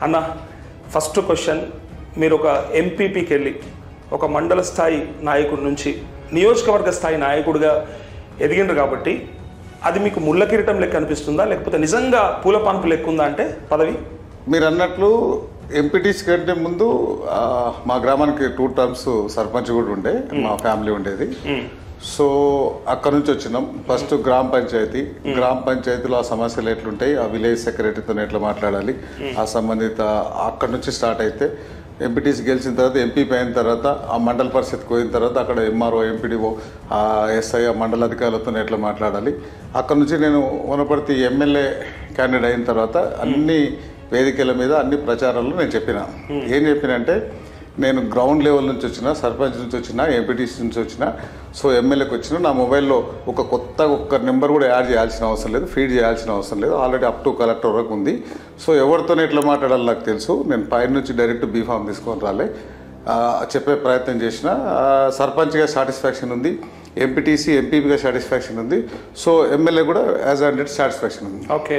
అన్న first question, మీరు ఒక ఎంపీపీకి వెళ్ళి ఒక మండల స్థాయి నాయకుడి నుంచి నియోజకవర్గ స్థాయి నాయకుడిగా ఎదిగిండ్రు కాబట్టి అది మీకు ముళ్ళ కిరీటం లెక్క అనిపిస్తుందా, లేకపోతే నిజంగా పూలపాన్పు లెక్క ఉందా అంటే పదవి? మీరు అన్నట్లు ఎంపీటీసీ కంటే ముందు మా గ్రామానికి 2 టర్మ్స్ సర్పంచ్ కూడా ఉండే, మా ఫ్యామిలీ ఉండేది. సో అక్కడ నుంచి వచ్చినాం. ఫస్ట్ గ్రామ పంచాయతీలో ఆ సమస్యలు ఎట్లుంటాయి, ఆ విలేజ్ సెక్రటరీతో ఎట్లా మాట్లాడాలి, ఆ సంబంధిత అక్కడ నుంచి స్టార్ట్ అయితే ఎంపీటీసీ గెలిచిన తర్వాత ఎంపీపీ అయిన తర్వాత ఆ మండల పరిషత్కి పోయిన తర్వాత అక్కడ ఎంఆర్ఓ, ఎంపీడీఓ, ఎస్ఐ, మండల అధికారులతో ఎట్లా మాట్లాడాలి. అక్కడ నుంచి నేను వనపర్తి ఎమ్మెల్యే క్యాండిడేట్ అయిన తర్వాత అన్ని వేదికల మీద అన్ని ప్రచారాల్లో నేను చెప్పిన. ఏం చెప్పినంటే, నేను గ్రౌండ్ లెవెల్ నుంచి వచ్చిన, సర్పంచ్ నుంచి వచ్చిన, ఎంపీటీసీ నుంచి వచ్చిన, సో ఎమ్మెల్యేకి వచ్చిన, నా మొబైల్లో ఒక్క నెంబర్ కూడా యాడ్ చేయాల్సిన అవసరం లేదు, ఫీడ్ చేయాల్సిన అవసరం లేదు, ఆల్రెడీ అప్ టు కలెక్టర్ వరకు ఉంది. సో ఎవరితోనే ఎట్లా మాట్లాడాలి నాకు తెలుసు. నేను పైన నుంచి డైరెక్ట్ బీఫామ్ తీసుకొని రాలే, చెప్పే ప్రయత్నం చేసిన. సర్పంచ్గా సాటిస్ఫాక్షన్ ఉంది, ఎంపీటీసీ ఎంపీపీగా సాటిస్ఫాక్షన్ ఉంది, సో ఎమ్మెల్యే కూడా యాజ్ హండ్రెడ్ సాటిస్ఫాక్షన్ ఉంది. ఓకే.